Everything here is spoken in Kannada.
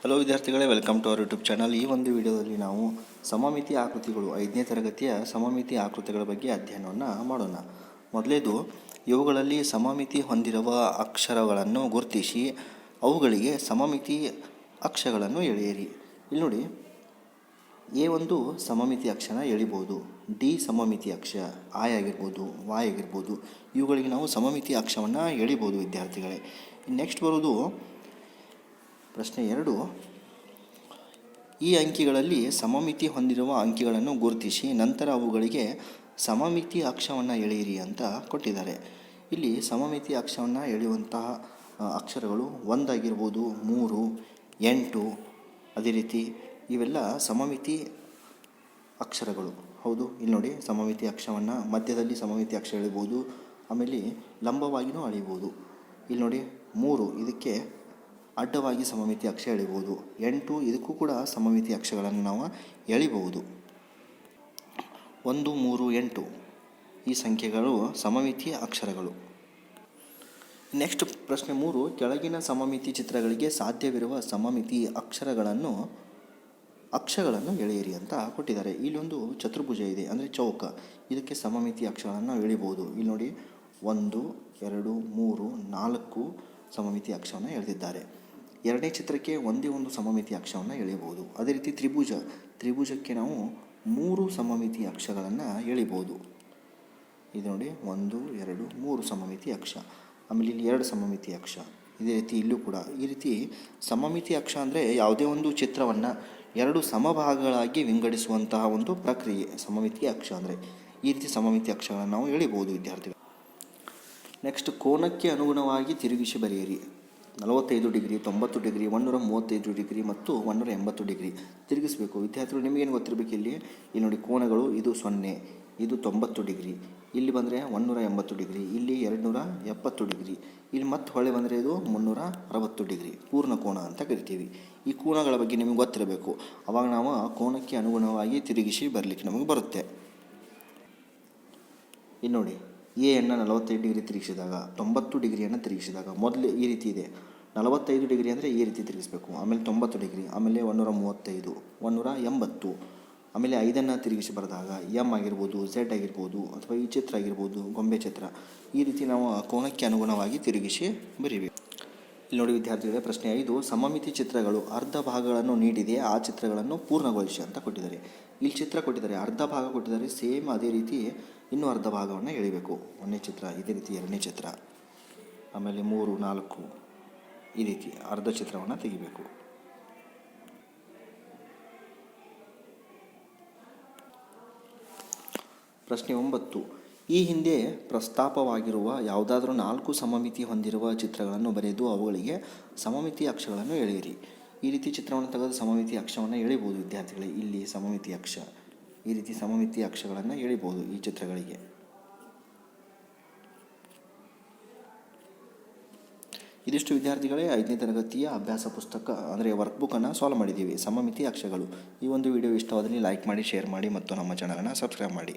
ಹಲೋ ವಿದ್ಯಾರ್ಥಿಗಳೇ, welcome to our YouTube channel. ಈ ಒಂದು ವಿಡಿಯೋದಲ್ಲಿ ನಾವು ಸಮಮಿತಿ ಆಕೃತಿಗಳು 5ನೇ ತರಗತಿಯ ಸಮಮಿತಿ ಆಕೃತಿಗಳ ಬಗ್ಗೆ ಅಧ್ಯಯನವನ್ನು ಮಾಡೋಣ. ಮೊದಲೇದು, ಇವುಗಳಲ್ಲಿ ಸಮಮಿತಿ ಹೊಂದಿರುವ ಅಕ್ಷರಗಳನ್ನು ಗುರುತಿಸಿ ಅವುಗಳಿಗೆ ಸಮಮಿತಿ ಅಕ್ಷರಗಳನ್ನು ಎಳೆಯಿರಿ. ಇಲ್ಲಿ ನೋಡಿ, ಎ ಒಂದು ಸಮಮಿತಿ ಅಕ್ಷರ ಎಳಿಬೋದು, ಡಿ ಸಮಮಿತಿ ಅಕ್ಷ, ಆಯ್ ಆಗಿರ್ಬೋದು, ವಾಯ್ ಆಗಿರ್ಬೋದು, ಇವುಗಳಿಗೆ ನಾವು ಸಮಮಿತಿ ಅಕ್ಷರವನ್ನು ಎಳಿಬೋದು ವಿದ್ಯಾರ್ಥಿಗಳೇ. ನೆಕ್ಸ್ಟ್ ಬರೋದು ಪ್ರಶ್ನೆ 2. ಈ ಅಂಕಿಗಳಲ್ಲಿ ಸಮಮಿತಿ ಹೊಂದಿರುವ ಅಂಕಿಗಳನ್ನು ಗುರುತಿಸಿ ನಂತರ ಅವುಗಳಿಗೆ ಸಮಮಿತಿ ಅಕ್ಷರವನ್ನು ಎಳೆಯಿರಿ ಅಂತ ಕೊಟ್ಟಿದ್ದಾರೆ. ಇಲ್ಲಿ ಸಮಮಿತಿ ಅಕ್ಷರವನ್ನು ಎಳೆಯುವಂತಹ ಅಕ್ಷರಗಳು 1 ಆಗಿರ್ಬೋದು, 3, 8, ಅದೇ ರೀತಿ ಇವೆಲ್ಲ ಸಮಮಿತಿ ಅಕ್ಷರಗಳು. ಹೌದು, ಇಲ್ಲಿ ನೋಡಿ, ಸಮಮಿತಿ ಅಕ್ಷರವನ್ನು ಮಧ್ಯದಲ್ಲಿ ಸಮಮಿತಿ ಅಕ್ಷರ ಎಳಿಬೋದು, ಆಮೇಲೆ ಲಂಬವಾಗಿಯೂ ಅಳಿಬೋದು. ಇಲ್ಲಿ ನೋಡಿ, 3 ಇದಕ್ಕೆ ಅಡ್ಡವಾಗಿ ಸಮಮಿತಿ ಅಕ್ಷರ ಎಳಿಬೋದು, 8 ಇದಕ್ಕೂ ಕೂಡ ಸಮಮಿತಿ ಅಕ್ಷರಗಳನ್ನು ನಾವು ಎಳಿಬಹುದು. 1, 3, 8 ಈ ಸಂಖ್ಯೆಗಳು ಸಮಮಿತಿ ಅಕ್ಷರಗಳು. ನೆಕ್ಸ್ಟ್ ಪ್ರಶ್ನೆ 3. ಕೆಳಗಿನ ಸಮಮಿತಿ ಚಿತ್ರಗಳಿಗೆ ಸಾಧ್ಯವಿರುವ ಸಮಮಿತಿ ಅಕ್ಷರಗಳನ್ನು ಎಳೆಯಿರಿ ಅಂತ ಕೊಟ್ಟಿದ್ದಾರೆ. ಇಲ್ಲೊಂದು ಚತುರ್ಭುಜ ಇದೆ, ಅಂದರೆ ಚೌಕ, ಇದಕ್ಕೆ ಸಮಮಿತಿ ಅಕ್ಷರಗಳನ್ನು ಎಳಿಬೋದು. ಇಲ್ಲಿ ನೋಡಿ, 1, 2, 3, 4 ಸಮಮಿತಿ ಅಕ್ಷರವನ್ನು ಎಳೆದಿದ್ದಾರೆ. ಎರಡನೇ ಚಿತ್ರಕ್ಕೆ ಒಂದೇ ಒಂದು ಸಮಮಿತಿ ಅಕ್ಷರವನ್ನು ಎಳೆಯಬಹುದು. ಅದೇ ರೀತಿ ತ್ರಿಭುಜಕ್ಕೆ ನಾವು 3 ಸಮಮಿತಿ ಅಕ್ಷರಗಳನ್ನು ಎಳಿಬೋದು. ಇದು ನೋಡಿ, 1, 2, 3 ಸಮಮಿತಿ ಅಕ್ಷ. ಆಮೇಲೆ ಇಲ್ಲಿ 2 ಸಮಮಿತಿ ಅಕ್ಷ. ಇದೇ ರೀತಿ ಇಲ್ಲೂ ಕೂಡ ಈ ರೀತಿ ಸಮಮಿತಿ ಅಕ್ಷ ಅಂದರೆ ಯಾವುದೇ ಒಂದು ಚಿತ್ರವನ್ನು 2 ಸಮಭಾಗಗಳಾಗಿ ವಿಂಗಡಿಸುವಂತಹ ಒಂದು ಪ್ರಕ್ರಿಯೆ ಸಮಮಿತಿ ಅಕ್ಷ ಅಂದರೆ. ಈ ರೀತಿ ಸಮಮಿತಿ ಅಕ್ಷರಗಳನ್ನು ನಾವು ಎಳಿಬೋದು ವಿದ್ಯಾರ್ಥಿಗಳು. ನೆಕ್ಸ್ಟ್, ಕೋನಕ್ಕೆ ಅನುಗುಣವಾಗಿ ತಿರುಗಿಸಿ ಬರೆಯಿರಿ. 45 ಡಿಗ್ರಿ, 90 ಡಿಗ್ರಿ, 135 ಡಿಗ್ರಿ ಮತ್ತು 180 ಡಿಗ್ರಿ ತಿರುಗಿಸಬೇಕು. ವಿದ್ಯಾರ್ಥಿಗಳು ನಿಮಗೇನು ಗೊತ್ತಿರಬೇಕು, ಇಲ್ಲಿ ನೋಡಿ, ಕೋನಗಳು ಇದು 0, ಇದು 90 ಡಿಗ್ರಿ, ಇಲ್ಲಿ ಬಂದರೆ 180 ಡಿಗ್ರಿ, ಇಲ್ಲಿ 270 ಡಿಗ್ರಿ, ಇಲ್ಲಿ ಮತ್ತೆ ಹೊಳೆ ಬಂದರೆ ಇದು 360 ಡಿಗ್ರಿ ಪೂರ್ಣ ಕೋನ ಅಂತ ಕರಿತೀವಿ. ಈ ಕೋನಗಳ ಬಗ್ಗೆ ನಿಮಗೆ ಗೊತ್ತಿರಬೇಕು. ಆವಾಗ ನಾವು ಕೋನಕ್ಕೆ ಅನುಗುಣವಾಗಿ ತಿರುಗಿಸಿ ಬರಲಿಕ್ಕೆ ನಮಗೆ ಬರುತ್ತೆ. ಇಲ್ಲಿ ನೋಡಿ, ಎಯನ್ನು 45 ಡಿಗ್ರಿ ತಿರುಗಿಸಿದಾಗ, 90 ಡಿಗ್ರಿಯನ್ನು ತಿರುಗಿಸಿದಾಗ ಮೊದಲು ಈ ರೀತಿ ಇದೆ. 45 ಡಿಗ್ರಿ ಅಂದರೆ ಈ ರೀತಿ ತಿರುಗಿಸಬೇಕು, ಆಮೇಲೆ 90 ಡಿಗ್ರಿ, ಆಮೇಲೆ 135, 180, ಆಮೇಲೆ 5ಅನ್ನು ತಿರುಗಿಸಿ ಬರೆದಾಗ ಎಮ್ ಆಗಿರ್ಬೋದು, ಝೆಡ್ ಆಗಿರ್ಬೋದು, ಅಥವಾ ಈ ಚಿತ್ರ ಆಗಿರ್ಬೋದು, ಗೊಂಬೆ ಚಿತ್ರ, ಈ ರೀತಿ ನಾವು ಕೋನಕ್ಕೆ ಅನುಗುಣವಾಗಿ ತಿರುಗಿಸಿ ಬರೀಬೇಕು. ಇಲ್ಲಿ ನೋಡಿ ವಿದ್ಯಾರ್ಥಿಗಳೇ, ಪ್ರಶ್ನೆ 5. ಸಮಮಿತಿ ಚಿತ್ರಗಳು ಅರ್ಧ ಭಾಗಗಳನ್ನು ನೀಡಿದೆ, ಆ ಚಿತ್ರಗಳನ್ನು ಪೂರ್ಣಗೊಳಿಸಿ ಅಂತ ಕೊಟ್ಟಿದ್ದಾರೆ. ಇಲ್ಲಿ ಚಿತ್ರ ಕೊಟ್ಟಿದ್ದಾರೆ, ಅರ್ಧ ಭಾಗ ಕೊಟ್ಟಿದ್ದಾರೆ, ಸೇಮ್ ಅದೇ ರೀತಿ ಇನ್ನೂ ಅರ್ಧ ಭಾಗವನ್ನು ಎಳಿಬೇಕು. 1ನೇ ಚಿತ್ರ, ಇದೇ ರೀತಿ 2ನೇ ಚಿತ್ರ, ಆಮೇಲೆ 3, 4 ಈ ರೀತಿ ಅರ್ಧ ಚಿತ್ರವನ್ನು ತೆಗಿಬೇಕು. ಪ್ರಶ್ನೆ 9. ಈ ಹಿಂದೆ ಪ್ರಸ್ತಾಪವಾಗಿರುವ ಯಾವುದಾದ್ರೂ 4 ಸಮಮಿತಿ ಹೊಂದಿರುವ ಚಿತ್ರಗಳನ್ನು ಬರೆದು ಅವುಗಳಿಗೆ ಸಮಮಿತಿ ಅಕ್ಷರಗಳನ್ನು ಎಳೆಯಿರಿ. ಈ ರೀತಿ ಚಿತ್ರವನ್ನು ತೆಗೆದು ಸಮಮಿತಿ ಅಕ್ಷರವನ್ನು ಎಳಿಬೋದು ವಿದ್ಯಾರ್ಥಿಗಳೇ. ಇಲ್ಲಿ ಸಮಮಿತಿ ಅಕ್ಷ, ಈ ರೀತಿ ಸಮಮಿತಿ ಅಕ್ಷರಗಳನ್ನು ಎಳಿಬೋದು ಈ ಚಿತ್ರಗಳಿಗೆ. ಇದಿಷ್ಟು ವಿದ್ಯಾರ್ಥಿಗಳೇ 5ನೇ ತರಗತಿಯ ಅಭ್ಯಾಸ ಪುಸ್ತಕ ಅಂದರೆ ವರ್ಕ್ಬುಕ್ಕನ್ನು ಸಾಲ್ವ್ ಮಾಡಿದ್ದೀವಿ, ಸಮಮಿತಿ ಅಕ್ಷರಗಳು. ಈ ಒಂದು ವಿಡಿಯೋ ಇಷ್ಟವಾದಲ್ಲಿ ಲೈಕ್ ಮಾಡಿ, ಶೇರ್ ಮಾಡಿ ಮತ್ತು ನಮ್ಮ ಚಾನಲನ್ನು ಸಬ್ಸ್ಕ್ರೈಬ್ ಮಾಡಿ.